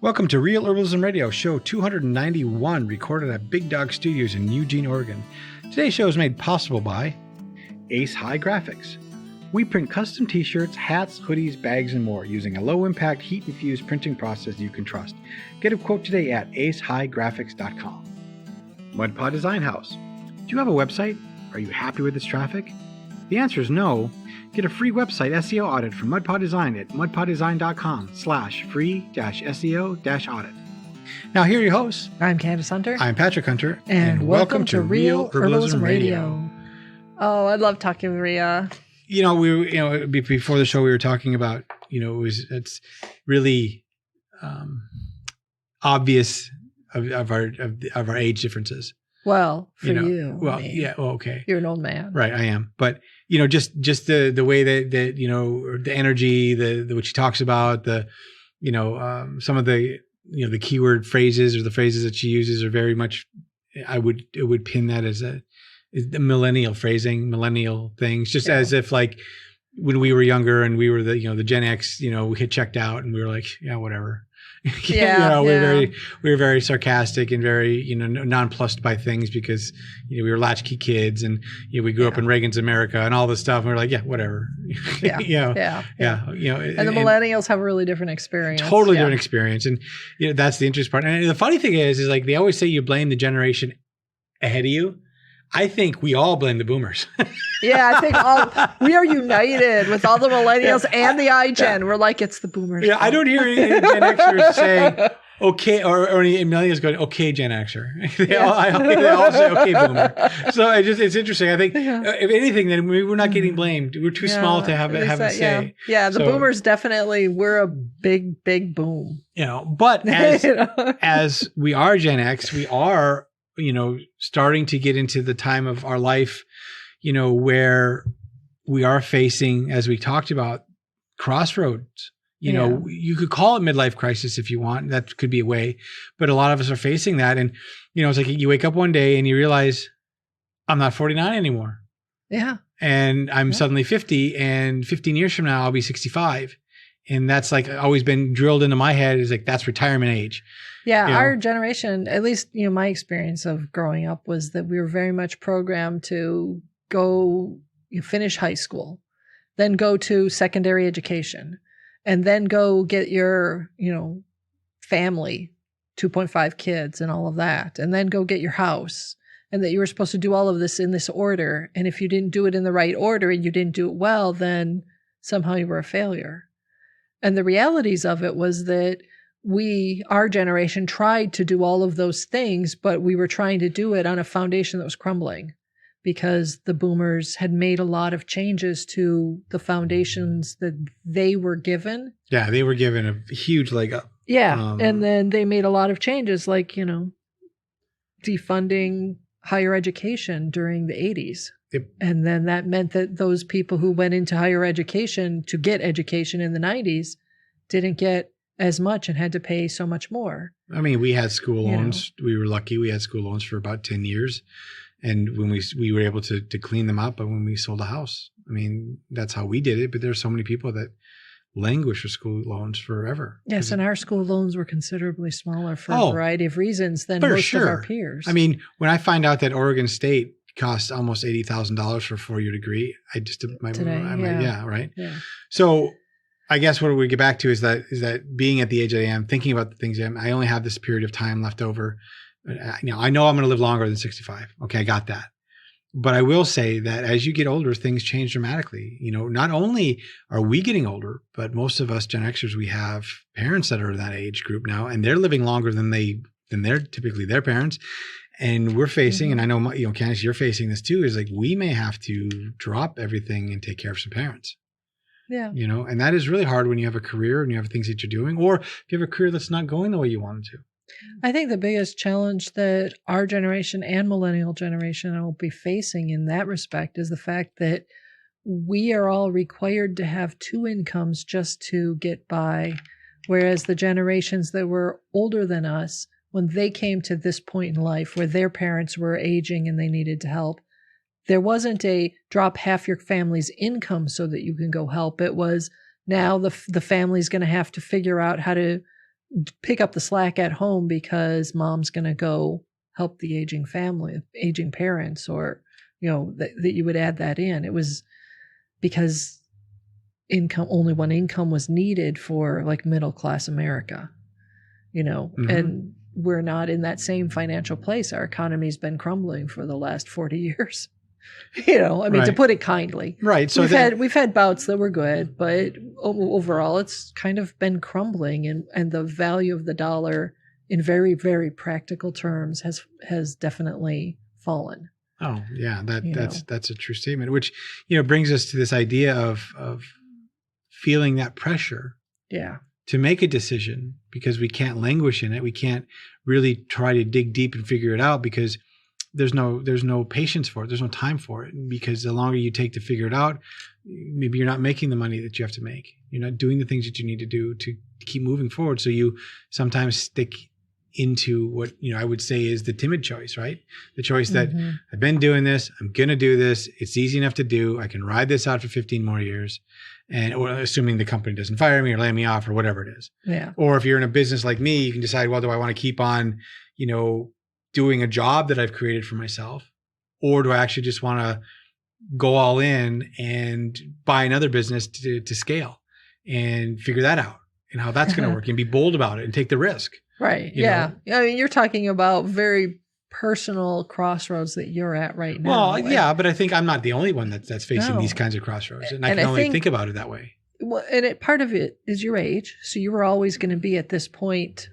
Welcome to Real Herbalism Radio, show 291, recorded at Big Dog Studios in Eugene, Oregon. Today's show is made possible by Ace High Graphics. We print custom t-shirts, hats, hoodies, bags, and more using a low-impact, heat-infused printing process you can trust. Get a quote today at acehighgraphics.com. Mud Pod Design House. Do you have a website? Are you happy with its traffic? The answer is no. Get a free website SEO audit from Mud Pod Design at mudpoddesign.com/free-SEO-audit. Now here are your hosts. I'm Candace Hunter. I'm Patrick Hunter. And welcome to Real Herbalism Radio. Oh, I love talking with Rhea. Before the show we were talking about, it's really obvious of our age differences. Well, for you. Well, yeah. Well, okay. You're an old man. Right. I am. But, just the way that the energy, what she talks about, some of the, the keyword phrases or the phrases that she uses are very much, it would pin that as the millennial phrasing, millennial things, just as if like when we were younger and we were the Gen X, we had checked out and we were like, yeah, whatever. We were very sarcastic and very, nonplussed by things because, we were latchkey kids and, we grew up in Reagan's America and all this stuff. And we were like, yeah, whatever. And the millennials have a really different experience. Totally different experience. And, that's the interesting part. And the funny thing is like, they always say you blame the generation ahead of you. I think we all blame the boomers. I think we are united with all the millennials and the iGen. We're like, it's the boomers. Yeah, I don't hear any Gen Xers saying, okay, or any millennials going, okay, Gen Xer. I think they all say, okay, boomer. So it's interesting. I think, if anything, then we're not getting blamed. We're too small to have a say. Yeah, the boomers definitely, we're a big, big boom. But as we are Gen X, we are, starting to get into the time of our life, where we are facing, as we talked about, crossroads. You could call it midlife crisis if you want. That could be a way, but a lot of us are facing that. And, it's like you wake up one day and you realize I'm not 49 anymore. Yeah. And I'm suddenly 50, and 15 years from now, I'll be 65. And that's like always been drilled into my head is like, that's retirement age. Yeah. Our generation, at least, my experience of growing up was that we were very much programmed to go finish high school, then go to secondary education, and then go get your, family, 2.5 kids and all of that, and then go get your house, and that you were supposed to do all of this in this order. And if you didn't do it in the right order and you didn't do it well, then somehow you were a failure. And the realities of it was that our generation tried to do all of those things, but we were trying to do it on a foundation that was crumbling because the boomers had made a lot of changes to the foundations that they were given. Yeah, they were given a huge leg up. Yeah, and then they made a lot of changes like, defunding higher education during the 80s. Yep. And then that meant that those people who went into higher education to get education in the 90s didn't get as much and had to pay so much more. I mean, we had school loans. We were lucky. We had school loans for about 10 years. And when we were able to clean them up, but when we sold a house, I mean, that's how we did it. But there's so many people that languish for school loans forever. Yes, and our school loans were considerably smaller for a variety of reasons than most of our peers. I mean, when I find out that Oregon State costs almost $80,000 for a 4-year degree, right? Yeah. So I guess what we get back to is that being at the age that I am, thinking about the things I only have this period of time left over. I know I'm going to live longer than 65. Okay, I got that. But I will say that as you get older, things change dramatically. Not only are we getting older, but most of us Gen Xers, we have parents that are in that age group now, and they're living longer than they're typically their parents. And we're facing, and I know, Candace, you're facing this too, is like we may have to drop everything and take care of some parents. Yeah. And that is really hard when you have a career and you have things that you're doing, or if you have a career that's not going the way you want it to. I think the biggest challenge that our generation and millennial generation will be facing in that respect is the fact that we are all required to have 2 incomes just to get by, whereas the generations that were older than us, when they came to this point in life where their parents were aging and they needed to help, there wasn't a drop half your family's income so that you can go help. It was now the family's going to have to figure out how to pick up the slack at home because mom's going to go help the aging family, aging parents, or, that you would add that in. It was because only one income was needed for like middle-class America, and we're not in that same financial place. Our economy's been crumbling for the last 40 years. To put it kindly. Right. So we've had bouts that were good, but overall it's kind of been crumbling, and the value of the dollar in very, very practical terms has definitely fallen. Oh, yeah, that's a true statement, which, brings us to this idea of feeling that pressure. Yeah. To make a decision, because we can't languish in it. We can't really try to dig deep and figure it out, because there's no patience for it. There's no time for it, because the longer you take to figure it out, maybe you're not making the money that you have to make. You're not doing the things that you need to do to keep moving forward. So you sometimes stick into what, I would say is the timid choice, right? The choice that I've been doing this, I'm going to do this. It's easy enough to do. I can ride this out for 15 more years. Or assuming the company doesn't fire me or lay me off or whatever it is. Yeah. Or if you're in a business like me, you can decide, well, do I want to keep on, doing a job that I've created for myself? Or do I actually just want to go all in and buy another business to scale and figure that out and how that's going to work and be bold about it and take the risk? Right. Yeah. I mean, you're talking about very personal crossroads that you're at right now. Well, yeah, but I think I'm not the only one that's facing these kinds of crossroads. And I can only think about it that way. Well, and part of it is your age. So you were always going to be at this point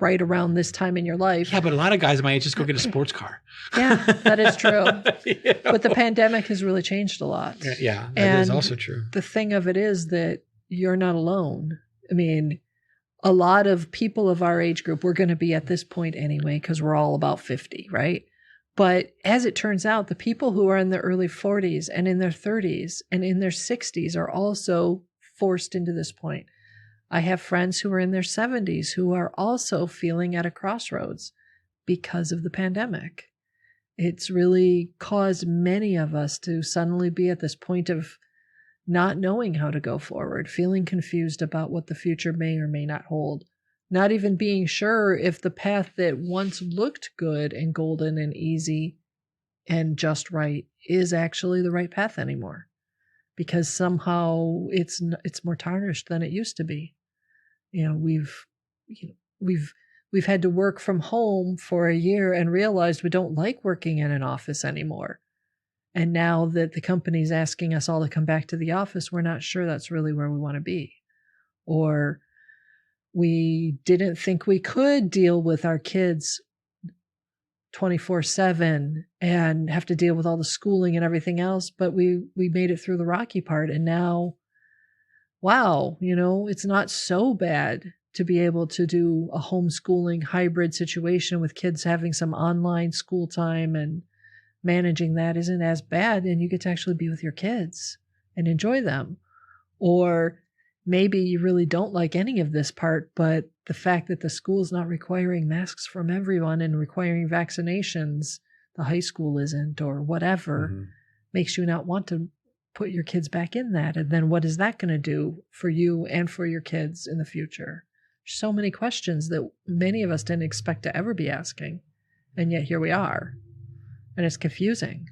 right around this time in your life. Yeah, but a lot of guys my age just go get a sports car. Yeah, that is true. But the pandemic has really changed a lot. Yeah, that is also true. The thing of it is that you're not alone. I mean, a lot of people of our age group, we're going to be at this point anyway, because we're all about 50, right? But as it turns out, the people who are in their early 40s and in their 30s and in their 60s are also forced into this point. I have friends who are in their 70s who are also feeling at a crossroads because of the pandemic. It's really caused many of us to suddenly be at this point of not knowing how to go forward, feeling confused about what the future may or may not hold, not even being sure if the path that once looked good and golden and easy and just right is actually the right path anymore, because somehow it's more tarnished than it used to be. We've had to work from home for a year and realized we don't like working in an office anymore. And now that the company's asking us all to come back to the office, we're not sure that's really where we want to be. Or we didn't think we could deal with our kids 24/7 and have to deal with all the schooling and everything else, but we made it through the rocky part. And now, wow, it's not so bad to be able to do a homeschooling hybrid situation with kids having some online school time, and managing that isn't as bad, and you get to actually be with your kids and enjoy them. Or maybe you really don't like any of this part, but the fact that the school is not requiring masks from everyone and requiring vaccinations, the high school isn't, or whatever, makes you not want to put your kids back in that. And then what is that going to do for you and for your kids in the future? So many questions that many of us didn't expect to ever be asking. And yet here we are. And it's confusing.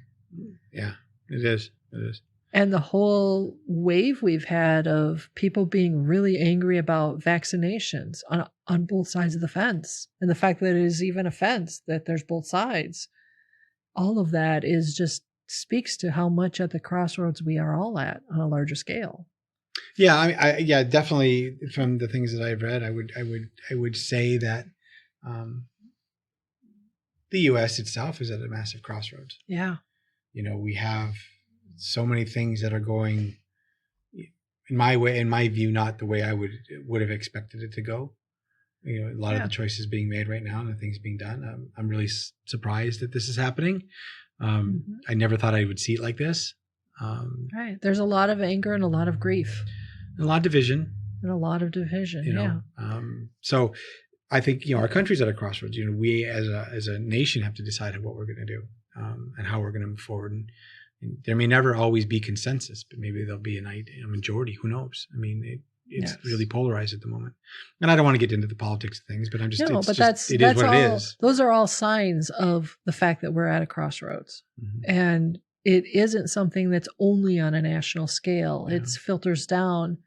Yeah, it is. It is. And the whole wave we've had of people being really angry about vaccinations on both sides of the fence, and the fact that it is even a fence, that there's both sides, all of that is just speaks to how much at the crossroads we are all at on a larger scale. Yeah, I mean, definitely from the things that I've read, I would say that the U.S. itself is at a massive crossroads. Yeah. We have so many things that are going, in my view, not the way I would have expected it to go. A lot of the choices being made right now and the things being done. I'm really surprised that this is happening. I never thought I would see it like this. Right. There's a lot of anger and a lot of grief. And a lot of division. So I think, our country's at a crossroads. We as a nation have to decide what we're going to do and how we're going to move forward. And there may never always be consensus, but maybe there'll be a majority. Who knows? I mean, it's really polarized at the moment. And I don't want to get into the politics of things, but I'm just, no, it's but just, it that's is what all, it is. Those are all signs of the fact that we're at a crossroads. And it isn't something that's only on a national scale. It filters down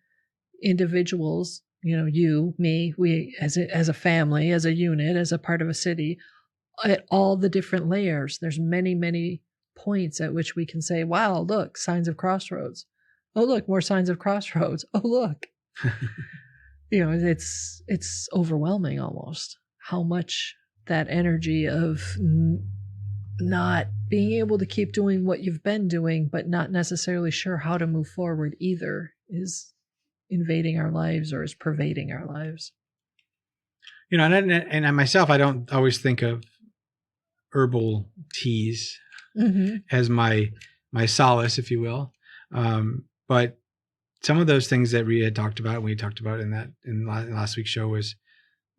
individuals, you, me, we as a family, as a unit, as a part of a city, at all the different layers. There's many, many points at which we can say, wow, look, signs of crossroads. Oh, look, more signs of crossroads. Oh, look. It's overwhelming almost how much that energy of not being able to keep doing what you've been doing, but not necessarily sure how to move forward either, is invading our lives or is pervading our lives. And myself, I don't always think of herbal teas as my solace, if you will. But some of those things that Rhea had talked about, we talked about in last week's show, was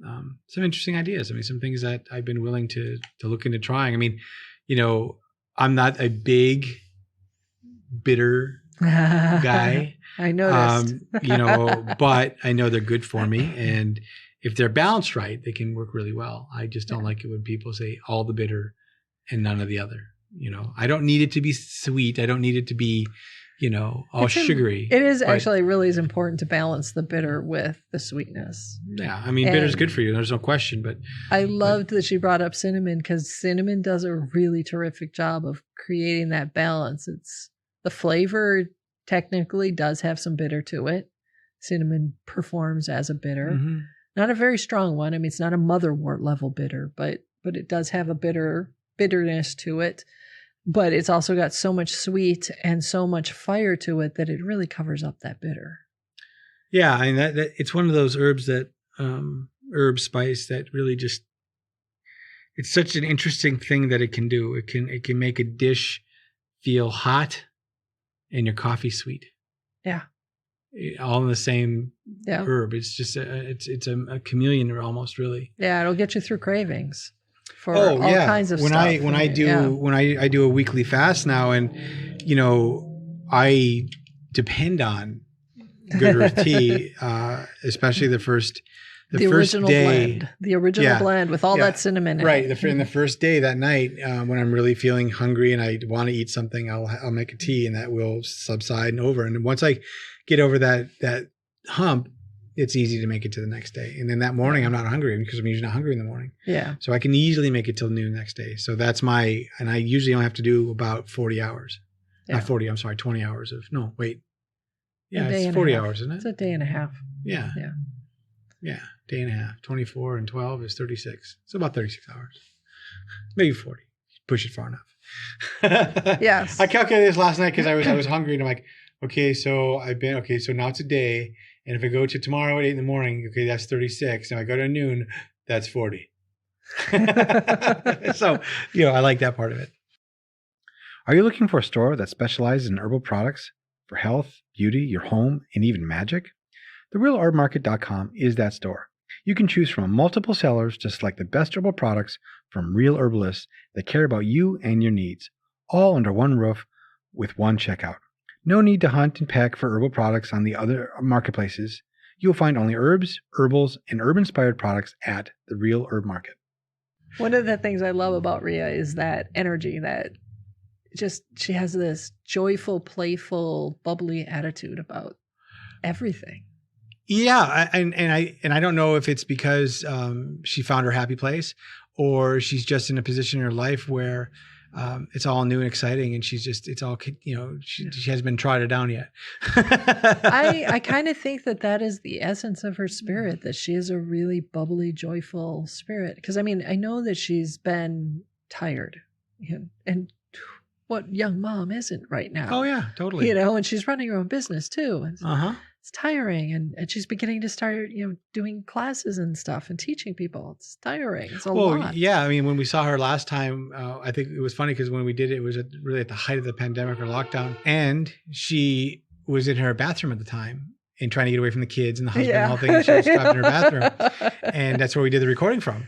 some interesting ideas. I mean, some things that I've been willing to look into trying. I mean, I'm not a big bitter guy. I noticed. But I know they're good for me. And if they're balanced right, they can work really well. I just don't like it when people say all the bitter and none of the other. I don't need it to be sweet. I don't need it to be, all sugary. It is actually really is important to balance the bitter with the sweetness. Yeah. I mean, bitter is good for you. There's no question. But I loved that she brought up cinnamon, because cinnamon does a really terrific job of creating that balance. It's the flavor technically does have some bitter to it. Cinnamon performs as a bitter, not a very strong one. I mean, it's not a motherwort level bitter, but it does have a bitterness to it. But it's also got so much sweet and so much fire to it that it really covers up that bitter. Yeah, I mean that it's one of those herbs that herb spice that really just, it's such an interesting thing that it can do. It can make a dish feel hot and your coffee sweet. Yeah. All in the same herb. It's just it's a chameleon almost, really. Yeah, it'll get you through cravings. For all kinds of stuff. When I do a weekly fast now, and I depend on Good Earth tea, especially the first original day, blend, the original blend with all that cinnamon. Right, in the first day that night, when I'm really feeling hungry and I want to eat something, I'll make a tea, and that will subside and over. And once I get over that hump, it's easy to make it to the next day. And then that morning, I'm not hungry because I'm usually not hungry in the morning. Yeah. So I can easily make it till noon next day. So that's and I usually only have to do about 40 hours. Yeah. Not 40, I'm sorry, 20 hours Yeah, it's 40 hours, isn't it? It's a day and a half. Yeah. Yeah. Yeah, day and a half. 24 and 12 is 36. So about 36 hours. Maybe 40. Push it far enough. Yes. I calculated this last night because I was hungry, and I'm like, so now it's a day. And if I go to tomorrow at 8 a.m, that's 36. And if I go to noon, that's 40. So, I like that part of it. Are you looking for a store that specializes in herbal products for health, beauty, your home, and even magic? TheRealHerbMarket.com is that store. You can choose from multiple sellers to select the best herbal products from real herbalists that care about you and your needs, all under one roof with one checkout. No need to hunt and peck for herbal products on the other marketplaces. You'll find only herbs, herbals, and herb-inspired products at The Real Herb Market. One of the things I love about Rhea is that energy, that she has this joyful, playful, bubbly attitude about everything. Yeah, and I don't know if it's because she found her happy place, or she's just in a position in her life where it's all new and exciting, and she hasn't been trodden down yet. I kind of think that is the essence of her spirit, that she is a really bubbly, joyful spirit. Because I know that she's been tired, and what young mom isn't right now? Oh yeah, totally. And she's running her own business too. It's tiring, and she's beginning to start, doing classes and stuff and teaching people. It's tiring. It's a lot. Yeah. When we saw her last time, I think it was funny because when we did it was really at the height of the pandemic or lockdown, and she was in her bathroom at the time and trying to get away from the kids and the husband and all things. She was trapped in her bathroom, and that's where we did the recording from.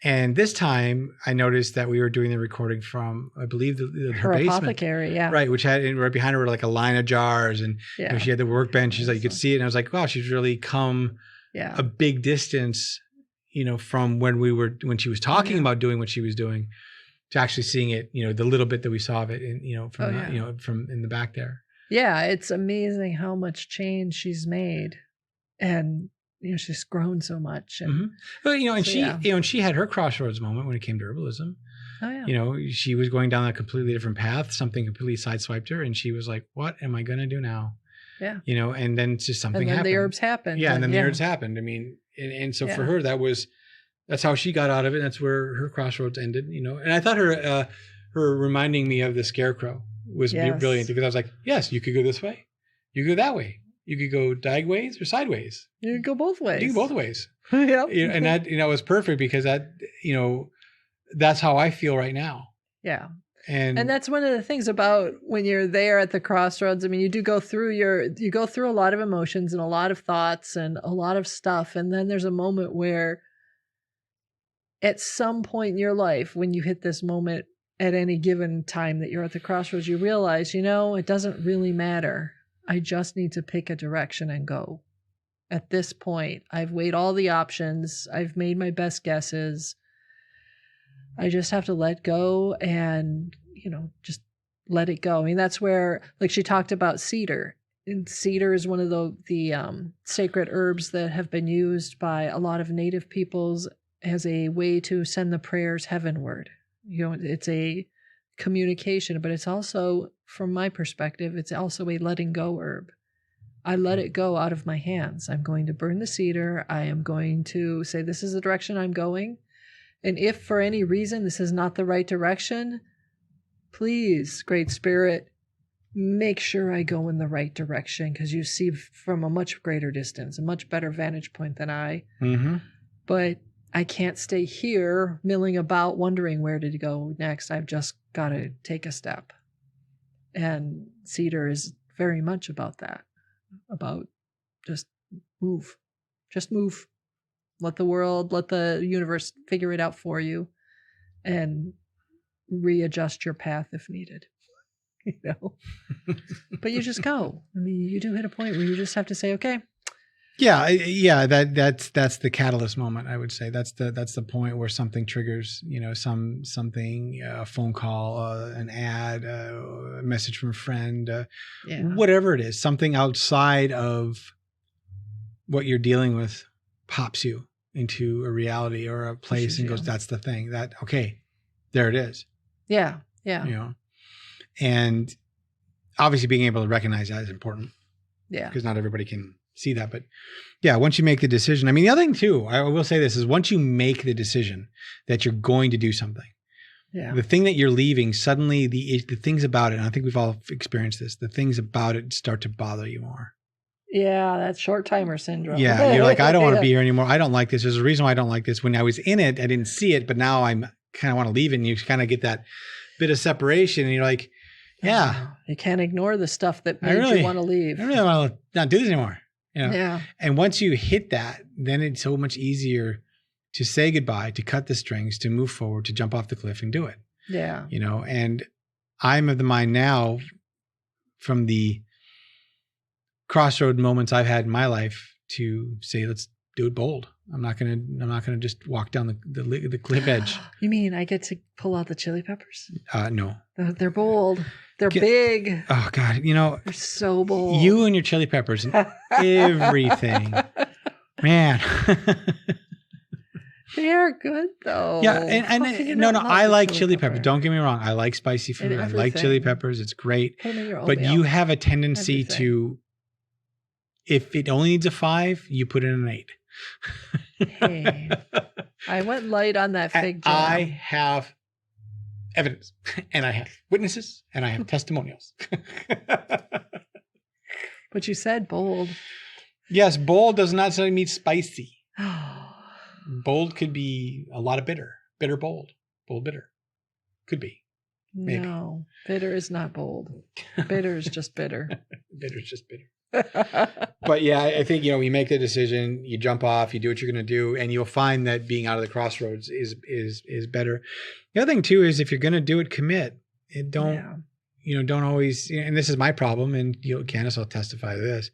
And this time I noticed that we were doing the recording from, I believe, her basement. Apothecary, yeah. Right, which had right behind her were like a line of jars, and she had the workbench. She's like, you could see it. And I was like, wow, she's really come a big distance, from when she was talking about doing what she was doing to actually seeing it, the little bit that we saw of it, and from in the back there. Yeah, it's amazing how much change she's made, and she's grown so much. And and she had her crossroads moment when it came to herbalism. Oh yeah. She was going down a completely different path. Something completely sideswiped her, and she was like, "What am I going to do now?" Yeah. And then just something happened. The herbs happened. Yeah, and then the herbs happened. I mean, and so for her, that's how she got out of it. That's where her crossroads ended. And I thought her reminding me of the scarecrow was brilliant, because I was like, yes, you could go this way, you could go that way, you could go diagonals or sideways. You could go both ways. You can go both ways. Yep. And that was perfect, because that that's how I feel right now. Yeah. And that's one of the things about when you're there at the crossroads. I mean, you go through a lot of emotions and a lot of thoughts and a lot of stuff. And then there's a moment where at some point in your life, when you hit this moment at any given time that you're at the crossroads, you realize, it doesn't really matter. I just need to pick a direction and go. At this point, I've weighed all the options. I've made my best guesses. I just have to let go and, just let it go. I mean, that's where, like, she talked about cedar. And cedar is one of the sacred herbs that have been used by a lot of Native peoples as a way to send the prayers heavenward. It's a communication, but it's also, from my perspective, it's also a letting go herb. I let it go out of my hands. I'm going to burn the cedar. I am going to say, this is the direction I'm going. And if for any reason this is not the right direction, please, Great Spirit, make sure I go in the right direction, because you see from a much greater distance, a much better vantage point than I. Mm-hmm. But I can't stay here milling about wondering where to go next. I've just got to take a step. And cedar is very much about that, about just move. Just move. Let the universe figure it out for you, and readjust your path if needed. But you just go. I mean, you do hit a point where you just have to say, okay. Yeah. That's the catalyst moment, I would say. That's the point where something triggers, something, a phone call, an ad, a message from a friend, whatever it is, something outside of what you're dealing with pops you into a reality or a place and goes, that's the thing that, okay, there it is. Yeah. Yeah. And obviously being able to recognize that is important. Yeah. Because not everybody can see that. But yeah, once you make the decision, I mean, the other thing too, I will say this, is once you make the decision that you're going to do something, the thing that you're leaving, suddenly the things about it, and I think we've all experienced this, the things about it start to bother you more. Yeah, that's short timer syndrome. Yeah, you're like, I don't want to be here anymore. I don't like this. There's a reason why I don't like this. When I was in it, I didn't see it, but now I'm kind of want to leave it, and you kind of get that bit of separation, and you're like, yeah. You can't ignore the stuff that made you want to leave. I really want to not do this anymore. Yeah. And once you hit that, then it's so much easier to say goodbye, to cut the strings, to move forward, to jump off the cliff and do it. Yeah. And I'm of the mind now, from the crossroad moments I've had in my life, to say, let's do it bold. I'm not gonna just walk down the cliff edge. You mean I get to pull out the chili peppers? No. They're bold. They're big. Oh God, they're so bold. You and your chili peppers and everything, man. They are good though. Yeah, and no, I like chili peppers. Don't get me wrong. I like spicy food. I like chili peppers. It's great. Put them in your oatmeal. But you have a tendency to, if it only needs a 5, you put it in an 8. Hey, I went light on that fig jam. I have evidence, and I have witnesses, and I have testimonials. But you said bold. Yes, bold does not necessarily mean spicy. Bold could be a lot of bitter. Bitter, bold. Bold, bitter. Could be. Maybe. No, bitter is not bold. Bitter is just bitter. Bitter is just bitter. But yeah, I think, you make the decision, you jump off, you do what you're going to do, and you'll find that being out of the crossroads is better. The other thing too is if you're going to do it, commit. And don't always, and this is my problem, and Candace will testify to this,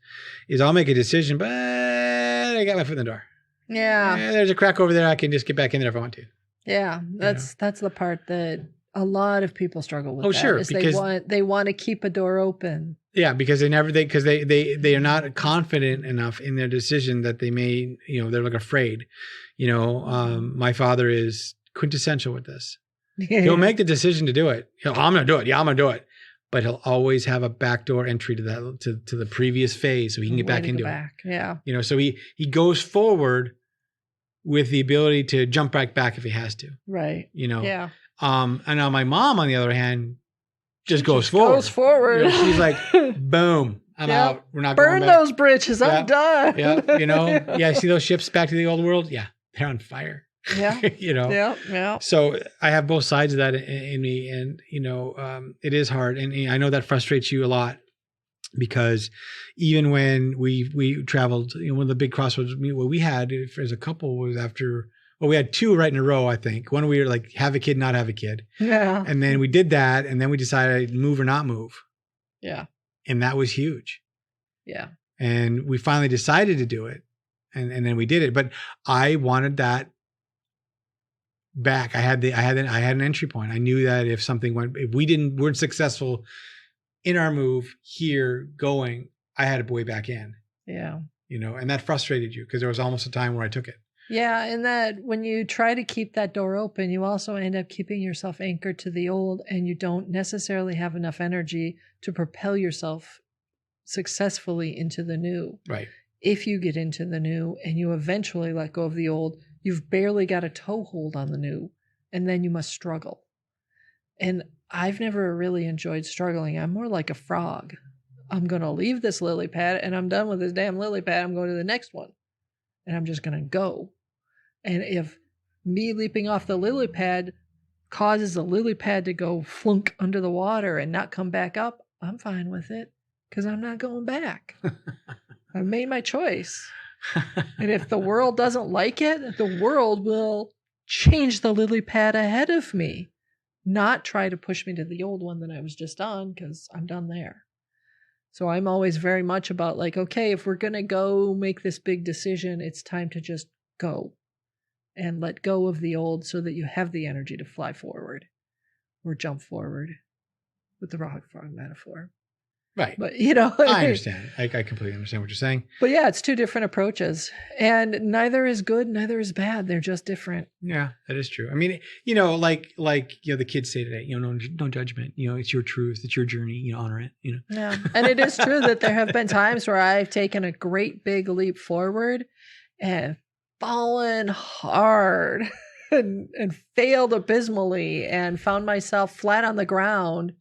is I'll make a decision, but I got my foot in the door. Yeah. There's a crack over there. I can just get back in there if I want to. Yeah. That's the part that a lot of people struggle with. Sure. Because they want to keep a door open. Yeah, because they are not confident enough in their decision that they may, they're like afraid. My father is quintessential with this. He'll make the decision to do it. I'm going to do it. Yeah, I'm going to do it. But he'll always have a backdoor entry to that, to the previous phase, so he can get back into it. Yeah. So he goes forward with the ability to jump right back if he has to. Right. Yeah. And now my mom, on the other hand, just goes forward. She's like, boom, I'm out. We're not going back. Burn those bridges. I'm done. Yeah. Yeah. See those ships back to the old world? Yeah. They're on fire. Yeah. Yeah. So I have both sides of that in me, and, it is hard. And I know that frustrates you a lot, because even when we traveled, one of the big crossroads we had as a couple was after, we had two right in a row, I think. One, we were like, have a kid, not have a kid. Yeah. And then we did that. And then we decided move or not move. Yeah. And that was huge. Yeah. And we finally decided to do it. And then we did it. But I wanted that back. I had an entry point. I knew that if we weren't successful in our move here going, I had to way back in. Yeah. And that frustrated you because there was almost a time where I took it. Yeah. And that when you try to keep that door open, you also end up keeping yourself anchored to the old, and you don't necessarily have enough energy to propel yourself successfully into the new. Right. If you get into the new and you eventually let go of the old, you've barely got a toehold on the new, and then you must struggle. And I've never really enjoyed struggling. I'm more like a frog. I'm going to leave this lily pad, and I'm done with this damn lily pad. I'm going to the next one, and I'm just going to go. And if me leaping off the lily pad causes the lily pad to go flunk under the water and not come back up, I'm fine with it, because I'm not going back. I've made my choice. And if the world doesn't like it, the world will change the lily pad ahead of me, not try to push me to the old one that I was just on, because I'm done there. So I'm always very much about like, okay, if we're going to go make this big decision, it's time to just go and let go of the old so that you have the energy to fly forward or jump forward, with the rock frog metaphor. Right. But, I understand. I completely understand what you're saying. But yeah, it's two different approaches, and neither is good, neither is bad. They're just different. Yeah, that is true. I mean, like the kids say today, no judgment, it's your truth. It's your journey, honor it, Yeah. And it is true that there have been times where I've taken a great big leap forward and fallen hard and failed abysmally and found myself flat on the ground.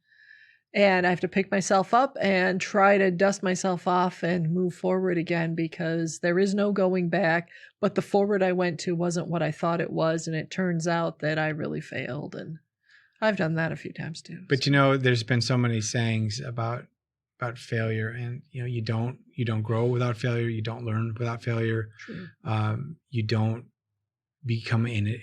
And I have to pick myself up and try to dust myself off and move forward again, because there is no going back. But the forward I went to wasn't what I thought it was. And it turns out that I really failed. And I've done that a few times too. But, there's been so many sayings about failure, and, you don't grow without failure. You don't learn without failure. True. You don't become an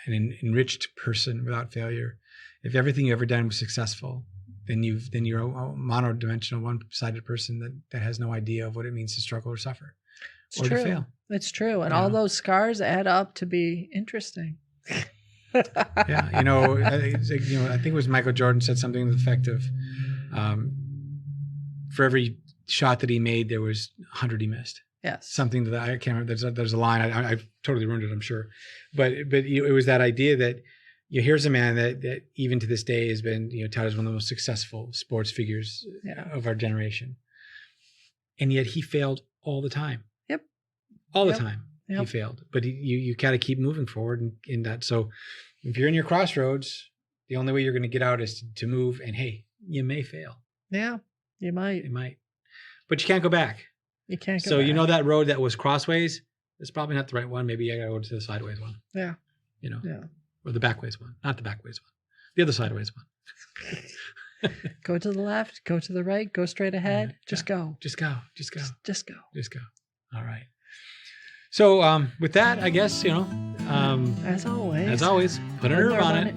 enriched person without failure. If everything you've ever done was successful, then you're a monodimensional, one-sided person that has no idea of what it means to struggle or suffer to fail. It's true. And all those scars add up to be interesting. Yeah. I think it was Michael Jordan said something to the effect of, for every shot that he made, there was 100 he missed. Yes. Something that I can't remember. There's a line. I've totally ruined it, I'm sure. But it was that idea that, here's a man that even to this day has been, touted as one of the most successful sports figures of our generation. And yet he failed all the time. Yep. All the time he failed. But you got to keep moving forward in that. So if you're in your crossroads, the only way you're going to get out is to move. And hey, you may fail. Yeah, you might. You might. But you can't go back. You can't go so back. That road that was crossways, it's probably not the right one. Maybe I got to go to the sideways one. Yeah. Yeah. Or the backways one. Not the backways one. The other sideways one. Go to the left, go to the right, go straight ahead. Just go. Just go. Just go. All right. So with that, I guess, as always, put an herb on it.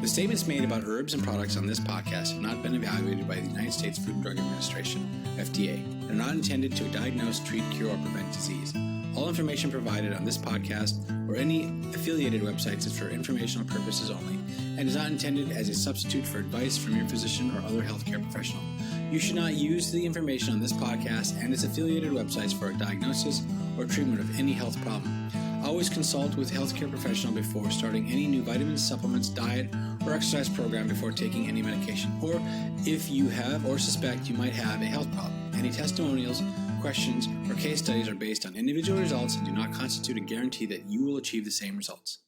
The statements made about herbs and products on this podcast have not been evaluated by the United States Food and Drug Administration, FDA, and are not intended to diagnose, treat, cure, or prevent disease. All information provided on this podcast or any affiliated websites is for informational purposes only and is not intended as a substitute for advice from your physician or other healthcare professional. You should not use the information on this podcast and its affiliated websites for a diagnosis or treatment of any health problem. Always consult with a healthcare professional before starting any new vitamins, supplements, diet, or exercise program before taking any medication, or if you have or suspect you might have a health problem. Any testimonials, questions, or case studies are based on individual results and do not constitute a guarantee that you will achieve the same results.